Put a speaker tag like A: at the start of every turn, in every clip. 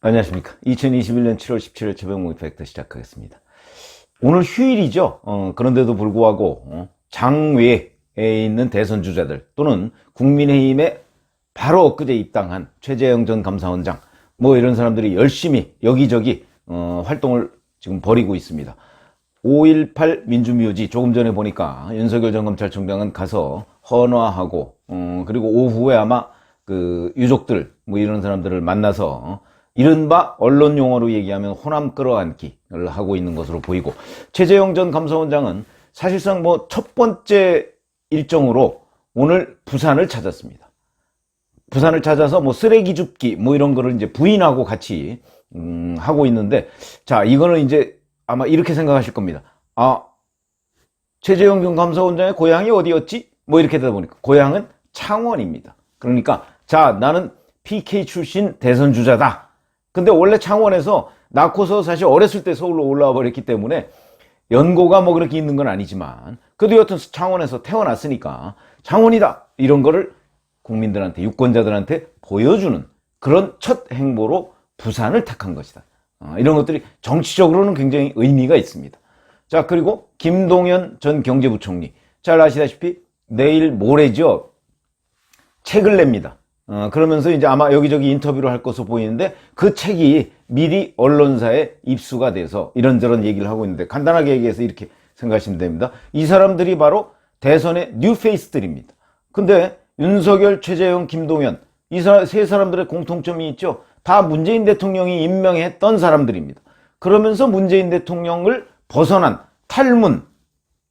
A: 안녕하십니까. 2021년 7월 17일 최병목의 팩트 시작하겠습니다. 오늘 휴일이죠. 그런데도 불구하고 장외에 있는 대선 주자들 또는 국민의힘에 바로 엊그제 입당한 최재형 전 감사원장 뭐 이런 사람들이 열심히 여기저기 활동을 지금 벌이고 있습니다. 5.18 민주묘지 조금 전에 보니까 윤석열 전 검찰총장은 가서 헌화하고 그리고 오후에 아마 그 유족들 뭐 이런 사람들을 만나서 이른바 언론 용어로 얘기하면 호남 끌어안기를 하고 있는 것으로 보이고, 최재형 전 감사원장은 사실상 뭐 첫 번째 일정으로 오늘 부산을 찾았습니다. 부산을 찾아서 뭐 쓰레기 줍기 뭐 이런 거를 이제 부인하고 같이 하고 있는데, 자, 이거는 이제 아마 이렇게 생각하실 겁니다. 아, 최재형 전 감사원장의 고향이 어디였지? 뭐 이렇게 되다 보니까 고향은 창원입니다. 그러니까 자, 나는 PK 출신 대선 주자다. 근데 원래 창원에서 낳고서 사실 어렸을 때 서울로 올라와 버렸기 때문에 연고가 뭐 그렇게 있는 건 아니지만 그래도 여튼 창원에서 태어났으니까 창원이다, 이런 거를 국민들한테, 유권자들한테 보여주는 그런 첫 행보로 부산을 택한 것이다. 이런 것들이 정치적으로는 굉장히 의미가 있습니다. 자, 그리고 김동연 전 경제부총리, 잘 아시다시피 내일 모레죠, 책을 냅니다. 그러면서 이제 아마 여기저기 인터뷰를 할 것으로 보이는데, 그 책이 미리 언론사에 입수가 돼서 이런저런 얘기를 하고 있는데, 간단하게 얘기해서 이렇게 생각하시면 됩니다. 이 사람들이 바로 대선의 뉴페이스들입니다. 근데 윤석열, 최재형, 김동연, 이 세 사람들의 공통점이 있죠. 다 문재인 대통령이 임명했던 사람들입니다. 그러면서 문재인 대통령을 벗어난 탈문,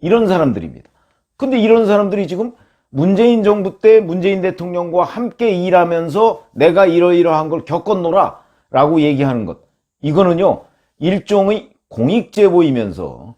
A: 이런 사람들입니다. 근데 이런 사람들이 지금 문재인 정부 때 문재인 대통령과 함께 일하면서 내가 이러이러한 걸 겪었노라 라고 얘기하는 것, 이거는요 일종의 공익제보이면서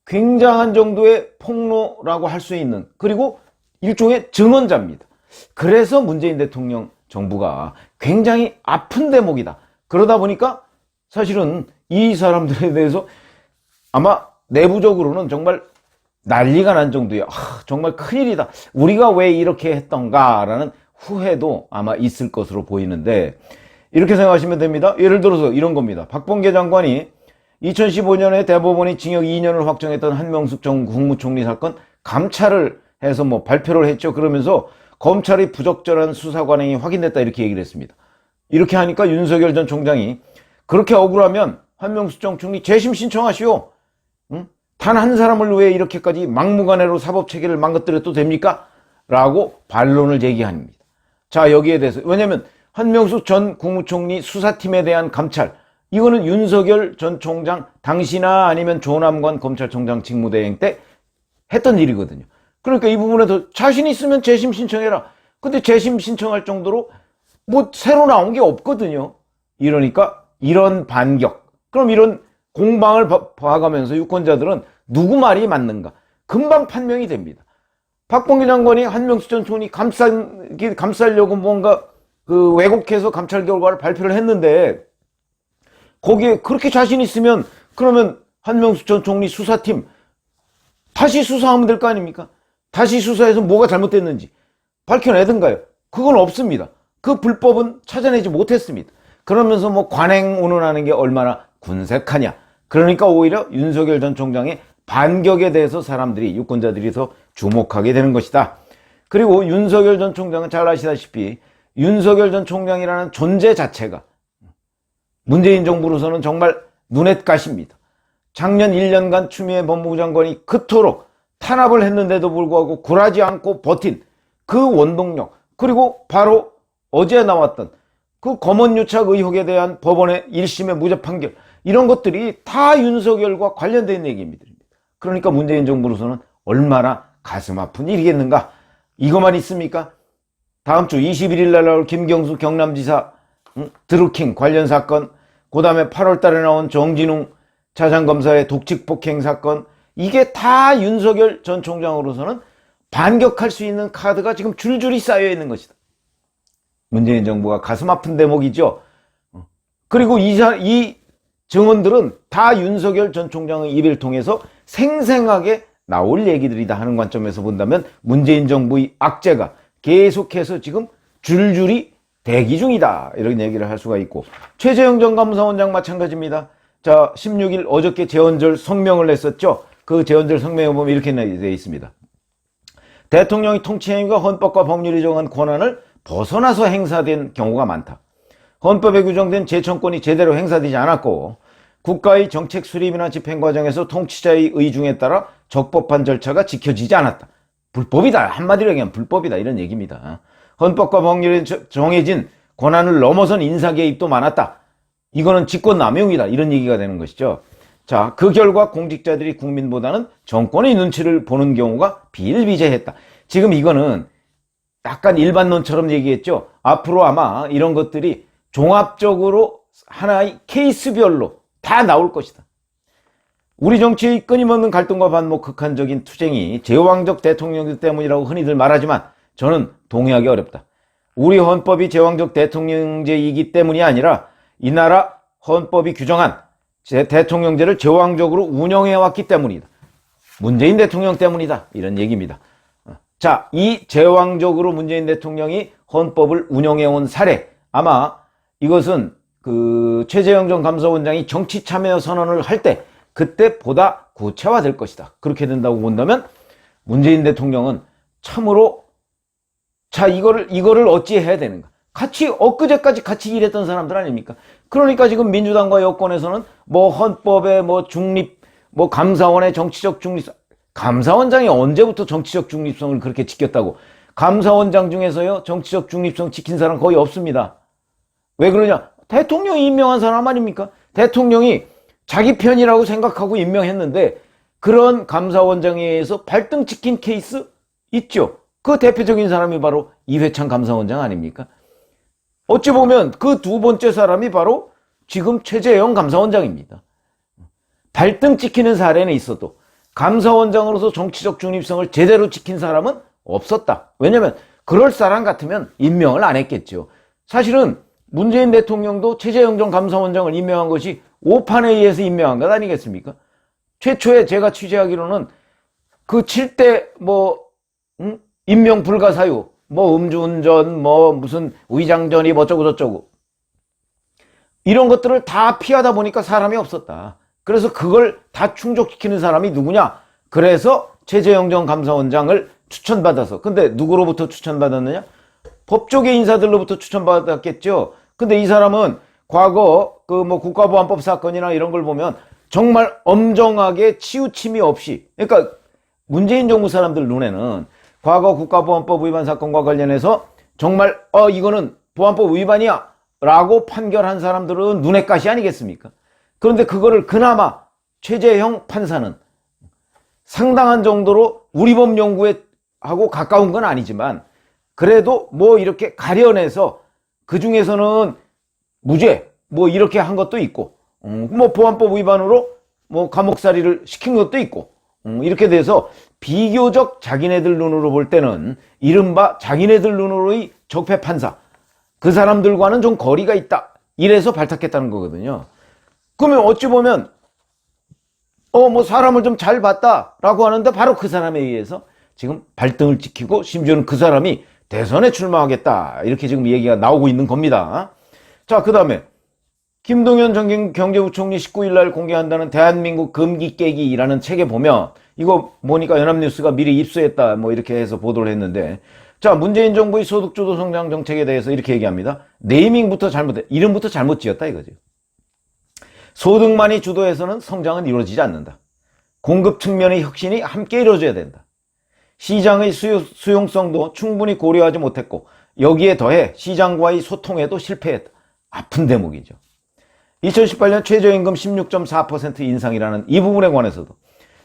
A: 굉장한 정도의 폭로라고 할 수 있는, 그리고 일종의 증언자입니다. 그래서 문재인 대통령 정부가 굉장히 아픈 대목이다. 그러다 보니까 사실은 이 사람들에 대해서 아마 내부적으로는 정말 난리가 난 정도야. 정말 큰일이다, 우리가 왜 이렇게 했던가 라는 후회도 아마 있을 것으로 보이는데, 이렇게 생각하시면 됩니다. 예를 들어서 이런 겁니다. 박범계 장관이 2015년에 대법원이 징역 2년을 확정했던 한명숙 전 국무총리 사건 감찰을 해서 뭐 발표를 했죠. 그러면서 검찰의 부적절한 수사 관행이 확인됐다, 이렇게 얘기를 했습니다. 이렇게 하니까 윤석열 전 총장이 그렇게 억울하면 한명숙 전 총리 재심 신청하시오. 단 한 사람을 왜 이렇게까지 막무가내로 사법체계를 망가뜨려도 됩니까? 라고 반론을 제기합니다. 자, 여기에 대해서, 왜냐면 한명숙 전 국무총리 수사팀에 대한 감찰, 이거는 윤석열 전 총장 당시나 아니면 조남관 검찰총장 직무대행 때 했던 일이거든요. 그러니까 이 부분에 더 자신 있으면 재심 신청해라. 근데 재심 신청할 정도로 뭐 새로 나온 게 없거든요. 이러니까 이런 반격, 그럼 이런 공방을 봐가면서 유권자들은 누구 말이 맞는가 금방 판명이 됩니다. 박범계 장관이 한명숙 전 총리 감싸려고 뭔가 그 왜곡해서 감찰 결과를 발표를 했는데, 거기에 그렇게 자신 있으면 그러면 한명숙 전 총리 수사팀 다시 수사하면 될 거 아닙니까? 다시 수사해서 뭐가 잘못됐는지 밝혀내든가요. 그건 없습니다. 그 불법은 찾아내지 못했습니다. 그러면서 뭐 관행 운운하는 게 얼마나 군색하냐. 그러니까 오히려 윤석열 전 총장의 반격에 대해서 사람들이, 유권자들이 더 주목하게 되는 것이다. 그리고 윤석열 전 총장은 잘 아시다시피 윤석열 전 총장이라는 존재 자체가 문재인 정부로서는 정말 눈엣가시입니다. 작년 1년간 추미애 법무부 장관이 그토록 탄압을 했는데도 불구하고 굴하지 않고 버틴 그 원동력, 그리고 바로 어제 나왔던 그 검언유착 의혹에 대한 법원의 1심의 무죄 판결, 이런 것들이 다 윤석열과 관련된 얘기입니다. 그러니까 문재인 정부로서는 얼마나 가슴 아픈 일이겠는가. 이것만 있습니까? 다음 주 21일 날 나올 김경수 경남지사 드루킹 관련 사건, 그 다음에 8월 달에 나온 정진웅 차장검사의 독직폭행 사건, 이게 다 윤석열 전 총장으로서는 반격할 수 있는 카드가 지금 줄줄이 쌓여 있는 것이다. 문재인 정부가 가슴 아픈 대목이죠. 그리고 이 증언들은 다 윤석열 전 총장의 입을 통해서 생생하게 나올 얘기들이다 하는 관점에서 본다면 문재인 정부의 악재가 계속해서 지금 줄줄이 대기 중이다. 이런 얘기를 할 수가 있고, 최재형 전 감사원장 마찬가지입니다. 자, 16일 어저께 재헌절 성명을 냈었죠. 그 재헌절 성명에 보면 이렇게 되어 있습니다. 대통령이 통치행위가 헌법과 법률이 정한 권한을 벗어나서 행사된 경우가 많다. 헌법에 규정된 재청권이 제대로 행사되지 않았고, 국가의 정책 수립이나 집행 과정에서 통치자의 의중에 따라 적법한 절차가 지켜지지 않았다. 불법이다. 한마디로 얘기하면 불법이다. 이런 얘기입니다. 헌법과 법률에 정해진 권한을 넘어선 인사 개입도 많았다. 이거는 직권남용이다. 이런 얘기가 되는 것이죠. 자, 그 결과 공직자들이 국민보다는 정권의 눈치를 보는 경우가 비일비재했다. 지금 이거는 약간 일반론처럼 얘기했죠. 앞으로 아마 이런 것들이 종합적으로 하나의 케이스별로 다 나올 것이다. 우리 정치의 끊임없는 갈등과 반목, 극한적인 투쟁이 제왕적 대통령들 때문이라고 흔히들 말하지만 저는 동의하기 어렵다. 우리 헌법이 제왕적 대통령제이기 때문이 아니라 이 나라 헌법이 규정한 대통령제를 제왕적으로 운영해왔기 때문이다. 문재인 대통령 때문이다. 이런 얘기입니다. 자, 이 제왕적으로 문재인 대통령이 헌법을 운영해온 사례, 아마 이것은 최재형 전 감사원장이 정치 참여 선언을 할 때 그때 보다 구체화될 것이다. 그렇게 된다고 본다면 문재인 대통령은 참으로 자, 이거를 어찌 해야 되는가? 엊그제까지 같이 일했던 사람들 아닙니까? 그러니까 지금 민주당과 여권에서는 뭐 헌법에 뭐 중립, 뭐 감사원의 정치적 중립성, 감사원장이 언제부터 정치적 중립성을 그렇게 지켰다고? 감사원장 중에서요, 정치적 중립성 지킨 사람 거의 없습니다. 왜 그러냐? 대통령이 임명한 사람 아닙니까? 대통령이 자기 편이라고 생각하고 임명했는데 그런 감사원장에 의해서 발등 찍힌 케이스 있죠. 그 대표적인 사람이 바로 이회창 감사원장 아닙니까? 어찌 보면 그 두 번째 사람이 바로 지금 최재형 감사원장입니다. 발등 찍히는 사례는 있어도 감사원장으로서 정치적 중립성을 제대로 지킨 사람은 없었다. 왜냐하면 그럴 사람 같으면 임명을 안 했겠죠. 사실은 문재인 대통령도 최재형 전 감사원장을 임명한 것이 오판에 의해서 임명한 것 아니겠습니까? 최초에 제가 취재하기로는 그 7대 임명 불가 사유, 음주운전, 무슨 위장전입 어쩌고 저쩌고 이런 것들을 다 피하다 보니까 사람이 없었다. 그래서 그걸 다 충족시키는 사람이 누구냐? 그래서 최재형 전 감사원장을 추천받아서, 근데 누구로부터 추천받았느냐? 법조계 인사들로부터 추천받았겠죠. 근데 이 사람은 과거 국가보안법 사건이나 이런 걸 보면 정말 엄정하게 치우침이 없이, 그러니까 문재인 정부 사람들 눈에는 과거 국가보안법 위반 사건과 관련해서 정말 이거는 보안법 위반이야 라고 판결한 사람들은 눈의 가시 아니겠습니까? 그런데 그거를 그나마 최재형 판사는 상당한 정도로 우리 법 연구에 하고 가까운 건 아니지만 그래도 이렇게 가려내서 그 중에서는 무죄 이렇게 한 것도 있고 보안법 위반으로 감옥살이를 시킨 것도 있고 이렇게 돼서 비교적 자기네들 눈으로 볼 때는 이른바 자기네들 눈으로의 적폐 판사, 그 사람들과는 좀 거리가 있다, 이래서 발탁했다는 거거든요. 그러면 어찌 보면 사람을 좀 잘 봤다라고 하는데 바로 그 사람에 의해서 지금 발등을 찍히고 심지어는 그 사람이 대선에 출마하겠다, 이렇게 지금 얘기가 나오고 있는 겁니다. 자, 그 다음에 김동연 전 경제부총리 19일 날 공개한다는 대한민국 금기 깨기라는 책에 보면, 이거 보니까 연합뉴스가 미리 입수했다 이렇게 해서 보도를 했는데, 자, 문재인 정부의 소득주도 성장 정책에 대해서 이렇게 얘기합니다. 네이밍부터 이름부터 잘못 지었다 이거죠. 소득만이 주도해서는 성장은 이루어지지 않는다. 공급 측면의 혁신이 함께 이루어져야 된다. 시장의 수용성도 충분히 고려하지 못했고 여기에 더해 시장과의 소통에도 실패했다. 아픈 대목이죠. 2018년 최저임금 16.4% 인상이라는 이 부분에 관해서도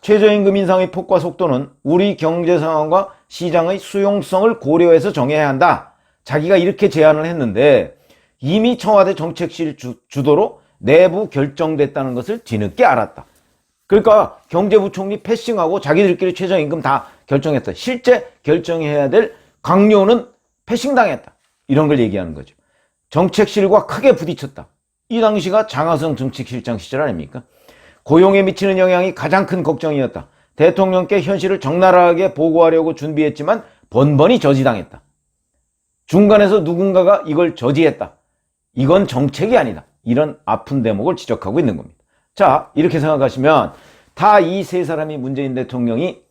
A: 최저임금 인상의 폭과 속도는 우리 경제 상황과 시장의 수용성을 고려해서 정해야 한다. 자기가 이렇게 제안을 했는데 이미 청와대 정책실 주도로 내부 결정됐다는 것을 뒤늦게 알았다. 그러니까 경제부총리 패싱하고 자기들끼리 최저임금 다 결정했다. 실제 결정해야 될 강요는 패싱당했다. 이런 걸 얘기하는 거죠. 정책실과 크게 부딪혔다. 이 당시가 장하성 정책실장 시절 아닙니까? 고용에 미치는 영향이 가장 큰 걱정이었다. 대통령께 현실을 적나라하게 보고하려고 준비했지만 번번이 저지당했다. 중간에서 누군가가 이걸 저지했다. 이건 정책이 아니다. 이런 아픈 대목을 지적하고 있는 겁니다. 자, 이렇게 생각하시면 다 이 세 사람이 문재인 대통령이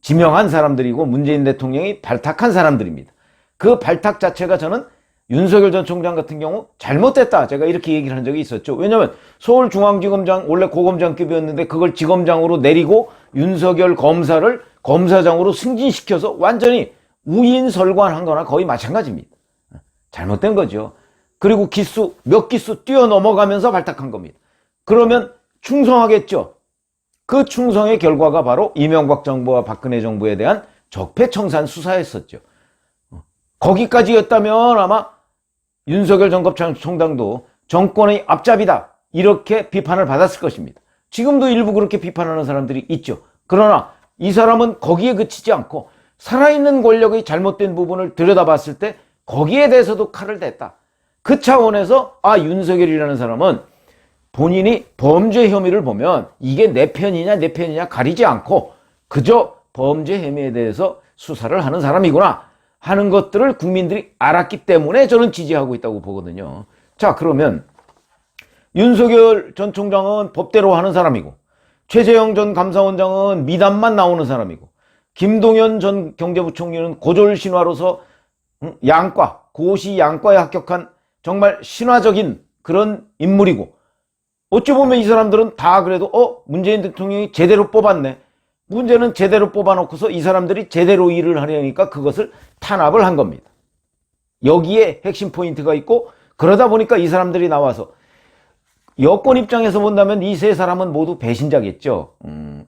A: 지명한 사람들이고 문재인 대통령이 발탁한 사람들입니다. 그 발탁 자체가 저는 윤석열 전 총장 같은 경우 잘못됐다. 제가 이렇게 얘기를 한 적이 있었죠. 왜냐하면 서울중앙지검장 원래 고검장급이었는데 그걸 지검장으로 내리고 윤석열 검사를 검사장으로 승진시켜서 완전히 우인설관한 거나 거의 마찬가지입니다. 잘못된 거죠. 그리고 몇 기수 뛰어넘어가면서 발탁한 겁니다. 그러면 충성하겠죠. 그 충성의 결과가 바로 이명박 정부와 박근혜 정부에 대한 적폐청산 수사였었죠. 거기까지였다면 아마 윤석열 전 검찰총장도 정권의 앞잡이다 이렇게 비판을 받았을 것입니다. 지금도 일부 그렇게 비판하는 사람들이 있죠. 그러나 이 사람은 거기에 그치지 않고 살아있는 권력의 잘못된 부분을 들여다봤을 때 거기에 대해서도 칼을 댔다. 그 차원에서 윤석열이라는 사람은 본인이 범죄 혐의를 보면 이게 내 편이냐 가리지 않고 그저 범죄 혐의에 대해서 수사를 하는 사람이구나 하는 것들을 국민들이 알았기 때문에 저는 지지하고 있다고 보거든요. 자, 그러면 윤석열 전 총장은 법대로 하는 사람이고 최재형 전 감사원장은 미담만 나오는 사람이고 김동연 전 경제부총리는 고졸신화로서 고시 양과에 합격한 정말 신화적인 그런 인물이고 어찌 보면 이 사람들은 다 그래도 문재인 대통령이 제대로 뽑았네. 문제는 제대로 뽑아놓고서 이 사람들이 제대로 일을 하려니까 그것을 탄압을 한 겁니다. 여기에 핵심 포인트가 있고 그러다 보니까 이 사람들이 나와서 여권 입장에서 본다면 이 세 사람은 모두 배신자겠죠.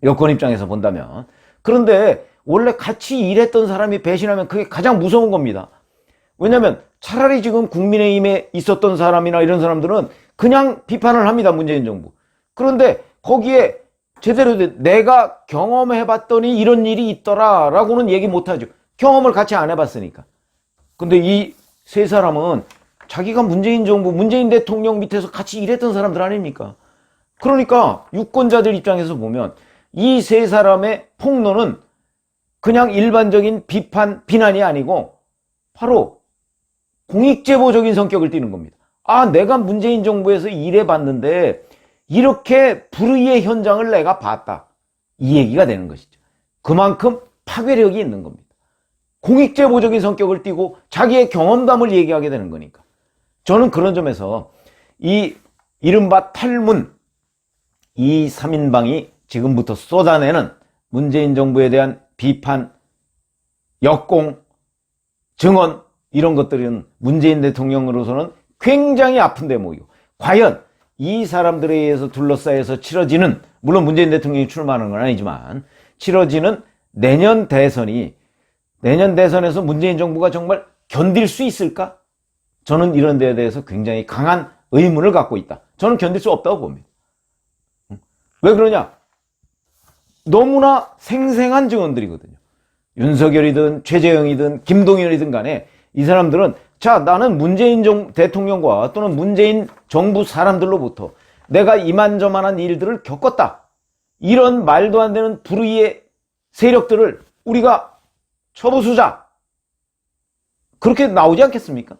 A: 여권 입장에서 본다면. 그런데 원래 같이 일했던 사람이 배신하면 그게 가장 무서운 겁니다. 왜냐하면 차라리 지금 국민의힘에 있었던 사람이나 이런 사람들은 그냥 비판을 합니다. 문재인 정부. 그런데 거기에 제대로 내가 경험해봤더니 이런 일이 있더라 라고는 얘기 못하죠. 경험을 같이 안 해봤으니까. 근데 이 세 사람은 자기가 문재인 정부, 문재인 대통령 밑에서 같이 일했던 사람들 아닙니까? 그러니까 유권자들 입장에서 보면 이 세 사람의 폭로는 그냥 일반적인 비난이 아니고 바로 공익제보적인 성격을 띠는 겁니다. 내가 문재인 정부에서 일해봤는데 이렇게 불의의 현장을 내가 봤다. 이 얘기가 되는 것이죠. 그만큼 파괴력이 있는 겁니다. 공익제보적인 성격을 띠고 자기의 경험담을 얘기하게 되는 거니까. 저는 그런 점에서 이 이른바 탈문, 이 3인방이 지금부터 쏟아내는 문재인 정부에 대한 비판, 역공, 증언 이런 것들은 문재인 대통령으로서는 굉장히 아픈 대목이고 과연 이 사람들에 의해서 둘러싸여서 치러지는 물론 문재인 대통령이 출마하는 건 아니지만 치러지는 내년 대선에서 문재인 정부가 정말 견딜 수 있을까? 저는 이런 데에 대해서 굉장히 강한 의문을 갖고 있다. 저는 견딜 수 없다고 봅니다. 왜 그러냐? 너무나 생생한 증언들이거든요. 윤석열이든 최재형이든 김동연이든 간에 이 사람들은 나는 문재인 대통령과 또는 문재인 정부 사람들로부터 내가 이만저만한 일들을 겪었다. 이런 말도 안 되는 불의의 세력들을 우리가 처부수자. 그렇게 나오지 않겠습니까?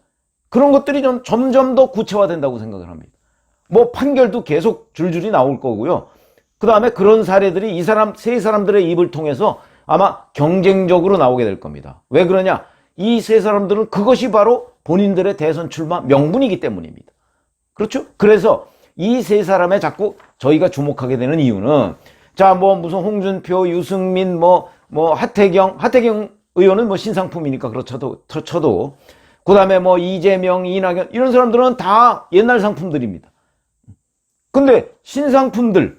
A: 그런 것들이 좀 점점 더 구체화된다고 생각을 합니다. 판결도 계속 줄줄이 나올 거고요. 그 다음에 그런 사례들이 세 사람들의 입을 통해서 아마 경쟁적으로 나오게 될 겁니다. 왜 그러냐? 이 세 사람들은 그것이 바로 본인들의 대선 출마 명분이기 때문입니다. 그렇죠? 그래서 이 세 사람에 자꾸 저희가 주목하게 되는 이유는 무슨 홍준표, 유승민, 하태경 의원은 신상품이니까 그렇죠. 쳐도 그 다음에 이재명, 이낙연 이런 사람들은 다 옛날 상품들입니다. 근데 신상품들에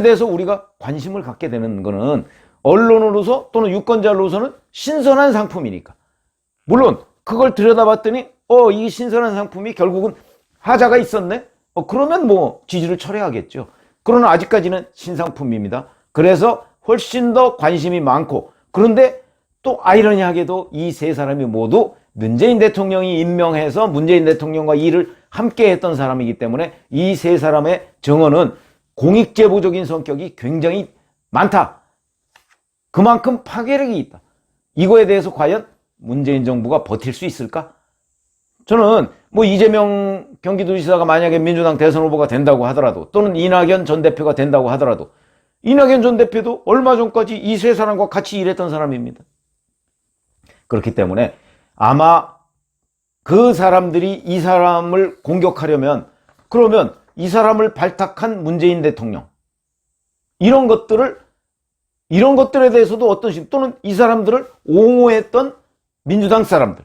A: 대해서 우리가 관심을 갖게 되는 거는 언론으로서 또는 유권자로서는 신선한 상품이니까. 물론 그걸 들여다봤더니 이 신선한 상품이 결국은 하자가 있었네? 그러면 지지를 철회하겠죠. 그러나 아직까지는 신상품입니다. 그래서 훨씬 더 관심이 많고 그런데 또 아이러니하게도 이 세 사람이 모두 문재인 대통령이 임명해서 문재인 대통령과 일을 함께 했던 사람이기 때문에 이 세 사람의 증언은 공익제보적인 성격이 굉장히 많다. 그만큼 파괴력이 있다. 이거에 대해서 과연 문재인 정부가 버틸 수 있을까? 저는 뭐 이재명 경기도지사가 만약에 민주당 대선 후보가 된다고 하더라도, 또는 이낙연 전 대표가 된다고 하더라도, 이낙연 전 대표도 얼마 전까지 이 세 사람과 같이 일했던 사람입니다. 그렇기 때문에 아마 그 사람들이 이 사람을 공격하려면, 그러면 이 사람을 발탁한 문재인 대통령, 이런 것들에 대해서도 어떤 식, 또는 이 사람들을 옹호했던 민주당 사람들,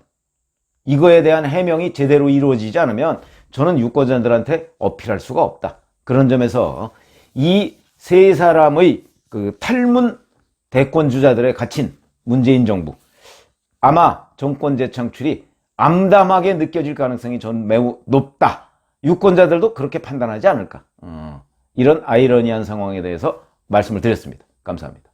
A: 이거에 대한 해명이 제대로 이루어지지 않으면 저는 유권자들한테 어필할 수가 없다. 그런 점에서 이 세 사람의 그 탈문 대권 주자들의 갇힌 문재인 정부, 아마 정권 재창출이 암담하게 느껴질 가능성이 전 매우 높다. 유권자들도 그렇게 판단하지 않을까. 이런 아이러니한 상황에 대해서 말씀을 드렸습니다. 감사합니다.